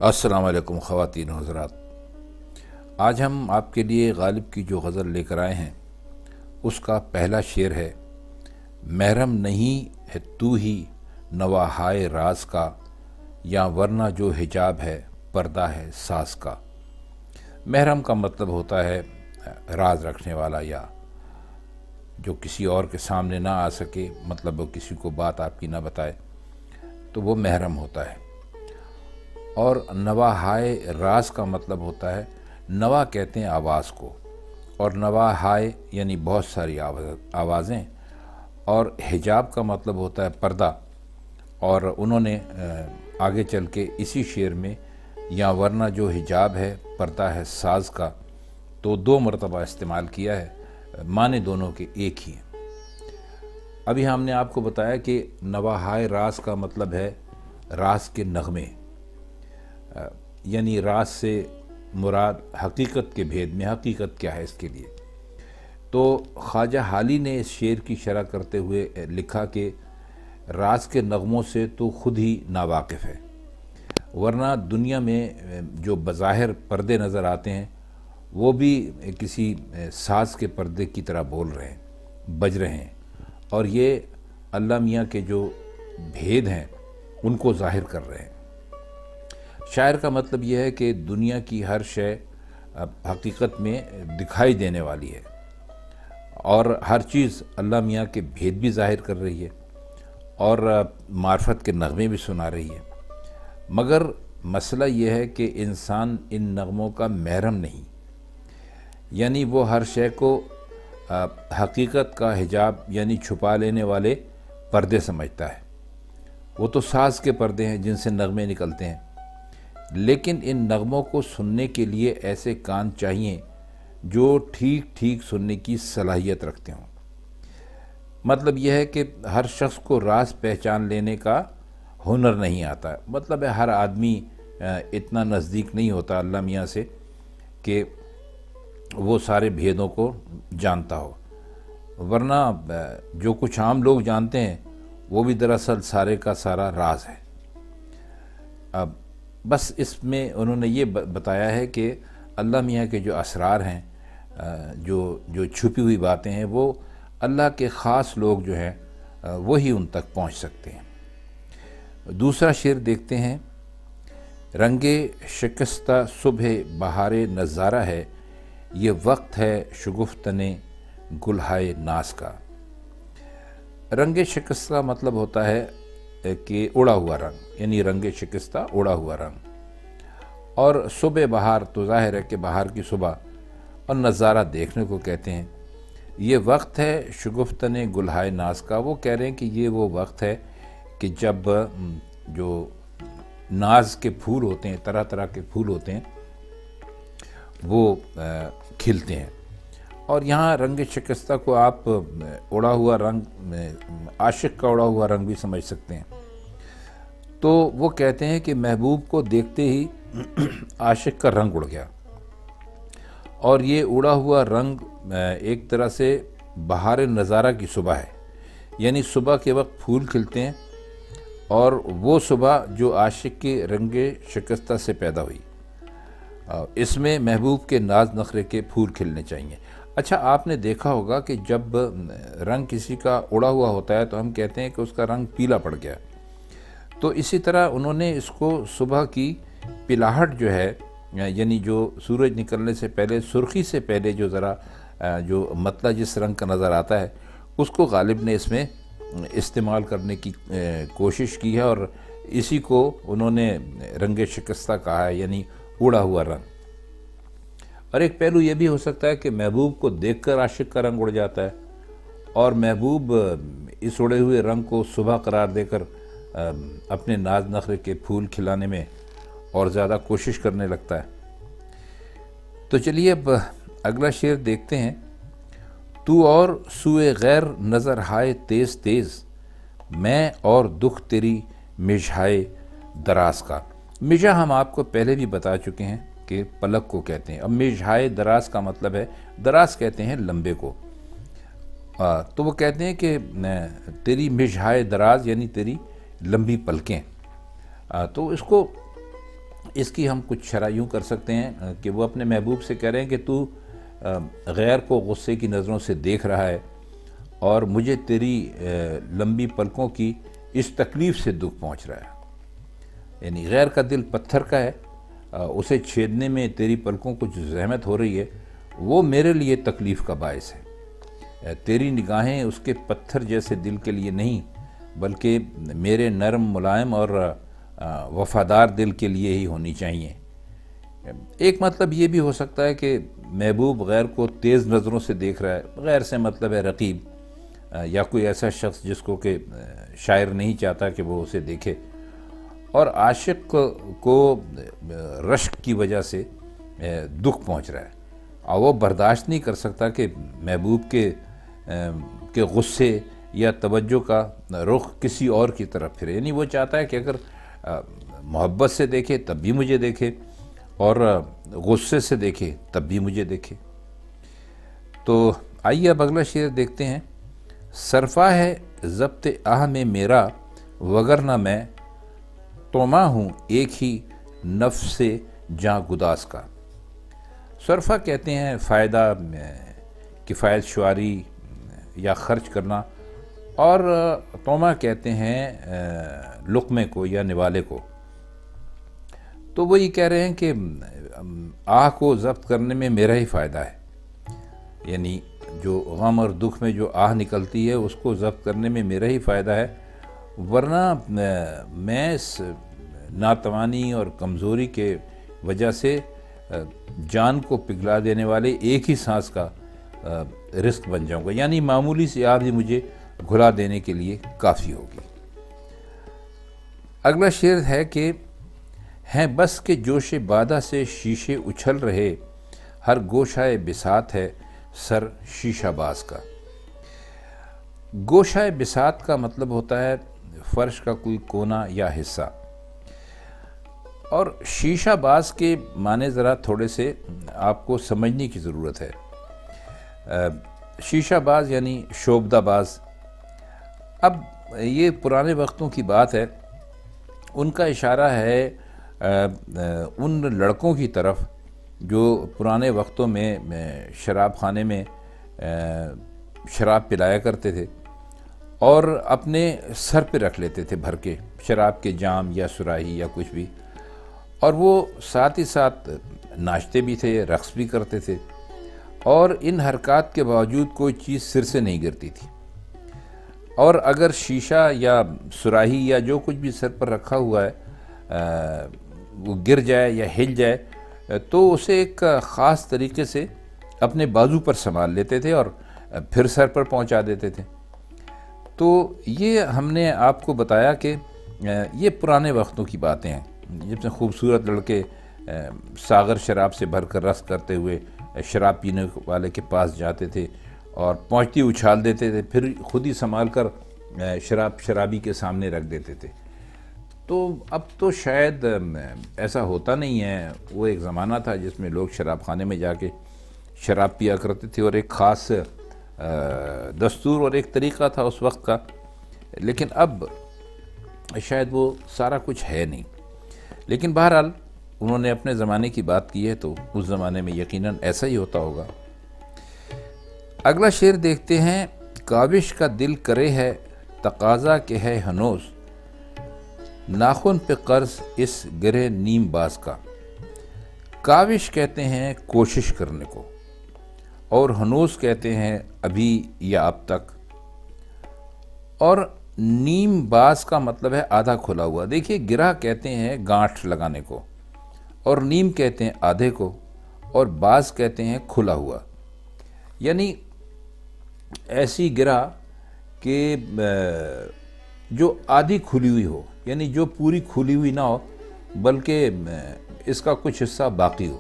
السلام علیکم خواتین و حضرات، آج ہم آپ کے لیے غالب کی جو غزل لے کر آئے ہیں اس کا پہلا شعر ہے: محرم نہیں ہے تو ہی نواحائے راز کا، یا ورنہ جو حجاب ہے پردہ ہے ساز کا۔ محرم کا مطلب ہوتا ہے راز رکھنے والا، یا جو کسی اور کے سامنے نہ آ سکے، مطلب وہ کسی کو بات آپ کی نہ بتائے، تو وہ محرم ہوتا ہے۔ اور نواحائے راز کا مطلب ہوتا ہے، نوا کہتے ہیں آواز کو، اور نواحائے یعنی بہت ساری آوازیں، اور حجاب کا مطلب ہوتا ہے پردہ۔ اور انہوں نے آگے چل کے اسی شعر میں یا ورنہ جو حجاب ہے پردہ ہے ساز کا، تو 2 مرتبہ استعمال کیا ہے، معنی دونوں کے ایک ہی ہیں۔ ابھی ہم نے آپ کو بتایا کہ نواحائے راز کا مطلب ہے راز کے نغمے، یعنی راز سے مراد حقیقت کے بھید میں حقیقت کیا ہے اس کے لیے۔ تو خواجہ حالی نے اس شعر کی شرح کرتے ہوئے لکھا کہ راز کے نغموں سے تو خود ہی ناواقف ہے، ورنہ دنیا میں جو بظاہر پردے نظر آتے ہیں وہ بھی کسی ساز کے پردے کی طرح بول رہے ہیں، بج رہے ہیں، اور یہ اللہ میاں کے جو بھید ہیں ان کو ظاہر کر رہے ہیں۔ شاعر کا مطلب یہ ہے کہ دنیا کی ہر شے حقیقت میں دکھائی دینے والی ہے، اور ہر چیز اللہ میاں کے بھید بھی ظاہر کر رہی ہے، اور معرفت کے نغمے بھی سنا رہی ہے۔ مگر مسئلہ یہ ہے کہ انسان ان نغموں کا محرم نہیں، یعنی وہ ہر شے کو حقیقت کا حجاب یعنی چھپا لینے والے پردے سمجھتا ہے۔ وہ تو ساز کے پردے ہیں جن سے نغمے نکلتے ہیں، لیکن ان نغموں کو سننے کے لیے ایسے کان چاہیے جو ٹھیک ٹھیک سننے کی صلاحیت رکھتے ہوں۔ مطلب یہ ہے کہ ہر شخص کو راز پہچان لینے کا ہنر نہیں آتا، مطلب ہے ہر آدمی اتنا نزدیک نہیں ہوتا اللہ میاں سے کہ وہ سارے بھیدوں کو جانتا ہو، ورنہ جو کچھ عام لوگ جانتے ہیں وہ بھی دراصل سارے کا سارا راز ہے۔ اب بس اس میں انہوں نے یہ بتایا ہے کہ اللہ میاں کے جو اسرار ہیں، جو چھپی ہوئی باتیں ہیں، وہ اللہ کے خاص لوگ جو ہیں وہی ان تک پہنچ سکتے ہیں۔ دوسرا شعر دیکھتے ہیں: رنگ شکستہ صبح بہار نظارہ ہے، یہ وقت ہے شگفتن گلہائے ناز کا۔ رنگ شکستہ مطلب ہوتا ہے کہ اڑا ہوا رنگ، یعنی رنگ شکستہ اڑا ہوا رنگ، اور صبح بہار تو ظاہر ہے کہ بہار کی صبح، اور نظارہ دیکھنے کو کہتے ہیں۔ یہ وقت ہے شگفتن گلہائے ناز کا، وہ کہہ رہے ہیں کہ یہ وہ وقت ہے کہ جب جو ناز کے پھول ہوتے ہیں، طرح طرح کے پھول ہوتے ہیں، وہ کھلتے ہیں۔ اور یہاں رنگ شکستہ کو آپ اڑا ہوا رنگ، عاشق کا اڑا ہوا رنگ بھی سمجھ سکتے ہیں۔ تو وہ کہتے ہیں کہ محبوب کو دیکھتے ہی عاشق کا رنگ اڑ گیا، اور یہ اڑا ہوا رنگ ایک طرح سے بہار نظارہ کی صبح ہے، یعنی صبح کے وقت پھول کھلتے ہیں، اور وہ صبح جو عاشق کے رنگ شکستہ سے پیدا ہوئی، اس میں محبوب کے ناز نخرے کے پھول کھلنے چاہیے۔ اچھا، آپ نے دیکھا ہوگا کہ جب رنگ کسی کا اڑا ہوا ہوتا ہے تو ہم کہتے ہیں کہ اس کا رنگ پیلا پڑ گیا، تو اسی طرح انہوں نے اس کو صبح کی پلاہٹ جو ہے، یعنی جو سورج نکلنے سے پہلے، سرخی سے پہلے جو ذرا جو مطلع جس رنگ کا نظر آتا ہے، اس کو غالب نے اس میں استعمال کرنے کی کوشش کی ہے، اور اسی کو انہوں نے رنگ شکستہ کہا ہے، یعنی اڑا ہوا رنگ۔ اور ایک پہلو یہ بھی ہو سکتا ہے کہ محبوب کو دیکھ کر عاشق کا رنگ اڑ جاتا ہے، اور محبوب اس اڑے ہوئے رنگ کو صبح قرار دے کر اپنے ناز نخرے کے پھول کھلانے میں اور زیادہ کوشش کرنے لگتا ہے۔ تو چلیے اب اگلا شعر دیکھتے ہیں: تو اور سوئے غیر نظر ہائے تیز تیز، میں اور دکھ تیری مژہائے دراز کا۔ مژہ ہم آپ کو پہلے بھی بتا چکے ہیں کہ پلک کو کہتے ہیں، اب مژہائے دراز کا مطلب ہے، دراز کہتے ہیں لمبے کو۔ تو وہ کہتے ہیں کہ تیری مژہائے دراز یعنی تیری لمبی پلکیں۔ تو اس کو اس کی ہم کچھ شرح یوں کر سکتے ہیں کہ وہ اپنے محبوب سے کہہ رہے ہیں کہ تو غیر کو غصے کی نظروں سے دیکھ رہا ہے اور مجھے تیری لمبی پلکوں کی اس تکلیف سے دکھ پہنچ رہا ہے۔ یعنی غیر کا دل پتھر کا ہے، اسے چھیدنے میں تیری پلکوں کو جو زحمت ہو رہی ہے وہ میرے لیے تکلیف کا باعث ہے۔ تیری نگاہیں اس کے پتھر جیسے دل کے لیے نہیں بلکہ میرے نرم ملائم اور وفادار دل کے لیے ہی ہونی چاہیے۔ ایک مطلب یہ بھی ہو سکتا ہے کہ محبوب غیر کو تیز نظروں سے دیکھ رہا ہے، غیر سے مطلب ہے رقیب یا کوئی ایسا شخص جس کو کہ شاعر نہیں چاہتا کہ وہ اسے دیکھے، اور عاشق کو رشک کی وجہ سے دکھ پہنچ رہا ہے اور وہ برداشت نہیں کر سکتا کہ محبوب کے غصے یا توجہ کا رخ کسی اور کی طرف پھرے۔ یعنی وہ چاہتا ہے کہ اگر محبت سے دیکھے تب بھی مجھے دیکھے اور غصے سے دیکھے تب بھی مجھے دیکھے۔ تو آئیے اب اگلا شعر دیکھتے ہیں۔ سرفا ہے ضبط آہ میں میرا وگرنہ میں طومع ہوں ایک ہی نفس سے جاں گداز کا۔ سرفا کہتے ہیں فائدہ، کفایت شعاری یا خرچ کرنا، اور طومع کہتے ہیں لقمے کو یا نوالے کو۔ تو وہ یہ کہہ رہے ہیں کہ آہ کو ضبط کرنے میں میرا ہی فائدہ ہے، یعنی جو غم اور دکھ میں جو آہ نکلتی ہے اس کو ضبط کرنے میں میرا ہی فائدہ ہے، ورنہ میں اس ناتوانی اور کمزوری کے وجہ سے جان کو پگھلا دینے والے ایک ہی سانس کا رزق بن جاؤں گا، یعنی معمولی سی آگ ہی مجھے گھلا دینے کے لیے کافی ہوگی۔ اگلا شعر ہے کہ ہیں بس کے جوش بادہ سے شیشے اچھل رہے، ہر گوشہ بساط ہے سر شیشہ باز کا۔ گوشہ بساط کا مطلب ہوتا ہے فرش کا کوئی کونا یا حصہ، اور شیشہ باز کے معنی ذرا تھوڑے سے آپ کو سمجھنے کی ضرورت ہے۔ شیشہ باز یعنی شعبدہ باز۔ اب یہ پرانے وقتوں کی بات ہے، ان کا اشارہ ہے ان لڑکوں کی طرف جو پرانے وقتوں میں شراب خانے میں شراب پلایا کرتے تھے اور اپنے سر پہ رکھ لیتے تھے بھر کے شراب کے جام یا سراہی یا کچھ بھی، اور وہ ساتھ ہی ساتھ ناچتے بھی تھے، رقص بھی کرتے تھے، اور ان حرکات کے باوجود کوئی چیز سر سے نہیں گرتی تھی، اور اگر شیشہ یا سراہی یا جو کچھ بھی سر پر رکھا ہوا ہے وہ گر جائے یا ہل جائے تو اسے ایک خاص طریقے سے اپنے بازو پر سنبھال لیتے تھے اور پھر سر پر پہنچا دیتے تھے۔ تو یہ ہم نے آپ کو بتایا کہ یہ پرانے وقتوں کی باتیں ہیں، جس میں خوبصورت لڑکے ساغر شراب سے بھر کر رقص کرتے ہوئے شراب پینے والے کے پاس جاتے تھے اور پہنچتی اچھال دیتے تھے، پھر خود ہی سنبھال کر شرابی کے سامنے رکھ دیتے تھے۔ تو اب تو شاید ایسا ہوتا نہیں ہے، وہ ایک زمانہ تھا جس میں لوگ شراب خانے میں جا کے شراب پیا کرتے تھے، اور ایک خاص دستور اور ایک طریقہ تھا اس وقت کا، لیکن اب شاید وہ سارا کچھ ہے نہیں۔ لیکن بہرحال انہوں نے اپنے زمانے کی بات کی ہے تو اس زمانے میں یقیناً ایسا ہی ہوتا ہوگا۔ اگلا شعر دیکھتے ہیں۔ کاوش کا دل کرے ہے تقاضا کہ ہے ہنوز، ناخن پہ قرض اس گرہ نیم باز کا۔ کاوش کہتے ہیں کوشش کرنے کو، اور ہنوز کہتے ہیں ابھی یا اب تک، اور نیم باز کا مطلب ہے آدھا کھلا ہوا۔ دیکھیے گرہ کہتے ہیں گانٹھ لگانے کو، اور نیم کہتے ہیں آدھے کو، اور باز کہتے ہیں کھلا ہوا، یعنی ایسی گرہ کہ جو آدھی کھلی ہوئی ہو، یعنی جو پوری کھلی ہوئی نہ ہو بلکہ اس کا کچھ حصہ باقی ہو۔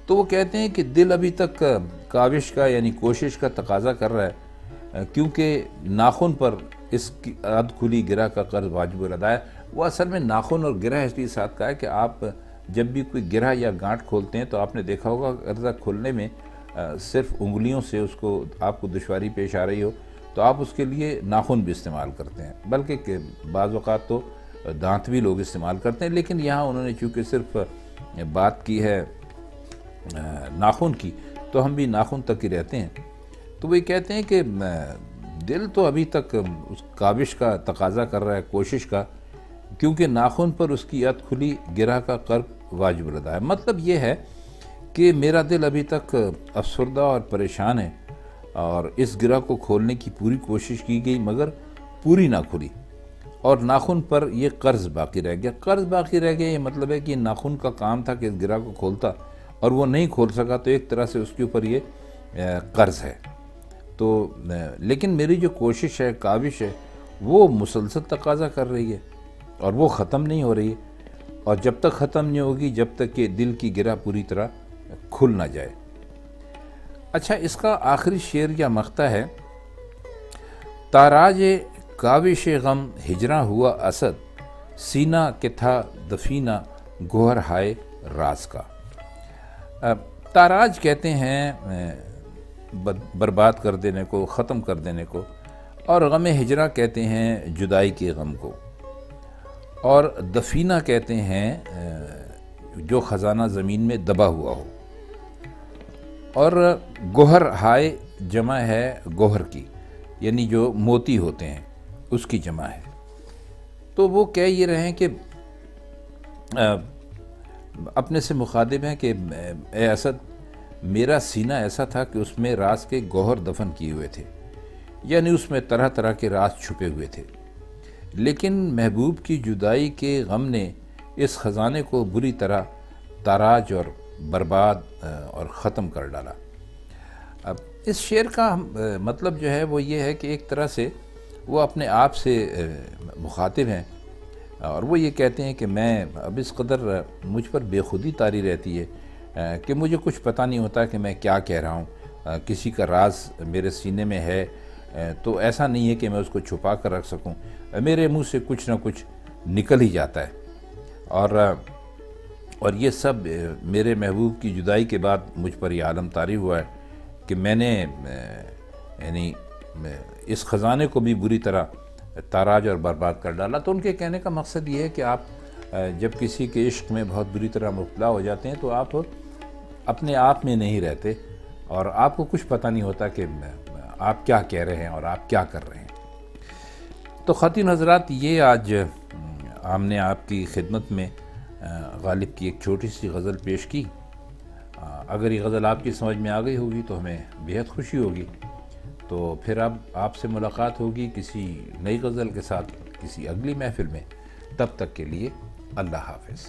تو وہ کہتے ہیں کہ دل ابھی تک کاوش کا یعنی کوشش کا تقاضا کر رہا ہے، کیونکہ ناخن پر اس کی آدھ کھلی گرہ کا قرض واجب الادا ہے۔ وہ اصل میں ناخن اور گرہ اس لیے ساتھ کہا ہے کہ آپ جب بھی کوئی گرہ یا گانٹھ کھولتے ہیں تو آپ نے دیکھا ہوگا قرضہ کھولنے میں صرف انگلیوں سے اس کو آپ کو دشواری پیش آ رہی ہو تو آپ اس کے لیے ناخن بھی استعمال کرتے ہیں، بلکہ بعض اوقات تو دانت بھی لوگ استعمال کرتے ہیں، لیکن یہاں انہوں نے چونکہ صرف بات کی ہے ناخن کی، تو ہم بھی ناخن تک ہی رہتے ہیں۔ تو وہ کہتے ہیں کہ دل تو ابھی تک اس کاوش کا تقاضا کر رہا ہے، کوشش کا، کیونکہ ناخن پر اس کی ید کھلی، گرہ کا قرب واجب الادا ہے۔ مطلب یہ ہے کہ میرا دل ابھی تک افسردہ اور پریشان ہے، اور اس گرہ کو کھولنے کی پوری کوشش کی گئی مگر پوری نہ کھلی، اور ناخن پر یہ قرض باقی رہ گیا۔ قرض باقی رہ گیا، یہ مطلب ہے کہ ناخن کا کام تھا کہ اس گرہ کو کھولتا، اور وہ نہیں کھول سکا، تو ایک طرح سے اس کے اوپر یہ قرض ہے۔ تو لیکن میری جو کوشش ہے، کاوش ہے، وہ مسلسل تقاضا کر رہی ہے، اور وہ ختم نہیں ہو رہی ہے، اور جب تک ختم نہیں ہوگی جب تک کہ دل کی گرہ پوری طرح کھل نہ جائے۔ اچھا، اس کا آخری شعر یا مقطع ہے: تاراج کاوش غم ہجراں ہوا اسد، سینہ کہ تھا دفینہ گوہر ہائے راز کا۔ تاراج کہتے ہیں برباد کر دینے کو، ختم کر دینے کو، اور غم ہجراں کہتے ہیں جدائی کے غم کو، اور دفینہ کہتے ہیں جو خزانہ زمین میں دبا ہوا ہو، اور گوہر ہائے جمع ہے گوہر کی، یعنی جو موتی ہوتے ہیں اس کی جمع ہے۔ تو وہ کہہ یہ رہے ہیں کہ اپنے سے مخاطب ہیں کہ اے اسد، میرا سینہ ایسا تھا کہ اس میں راز کے گوہر دفن کیے ہوئے تھے، یعنی اس میں طرح طرح کے راز چھپے ہوئے تھے، لیکن محبوب کی جدائی کے غم نے اس خزانے کو بری طرح تاراج اور برباد اور ختم کر ڈالا۔ اب اس شعر کا مطلب جو ہے وہ یہ ہے کہ ایک طرح سے وہ اپنے آپ سے مخاطب ہیں، اور وہ یہ کہتے ہیں کہ میں اب اس قدر مجھ پر بے خودی طاری رہتی ہے کہ مجھے کچھ پتہ نہیں ہوتا کہ میں کیا کہہ رہا ہوں۔ کسی کا راز میرے سینے میں ہے تو ایسا نہیں ہے کہ میں اس کو چھپا کر رکھ سکوں، میرے منہ سے کچھ نہ کچھ نکل ہی جاتا ہے، اور یہ سب میرے محبوب کی جدائی کے بعد مجھ پر یہ عالم طاری ہوا ہے کہ میں نے یعنی اس خزانے کو بھی بری طرح تاراج اور برباد کر ڈالا۔ تو ان کے کہنے کا مقصد یہ ہے کہ آپ جب کسی کے عشق میں بہت بری طرح مبتلا ہو جاتے ہیں تو آپ اپنے آپ میں نہیں رہتے، اور آپ کو کچھ پتہ نہیں ہوتا کہ آپ کیا کہہ رہے ہیں اور آپ کیا کر رہے ہیں۔ تو خواتین حضرات، یہ آج ہم نے آپ کی خدمت میں غالب کی ایک چھوٹی سی غزل پیش کی۔ اگر یہ غزل آپ کی سمجھ میں آ گئی ہوگی تو ہمیں بہت خوشی ہوگی۔ تو پھر اب آپ سے ملاقات ہوگی کسی نئی غزل کے ساتھ کسی اگلی محفل میں۔ تب تک کے لیے اللہ حافظ۔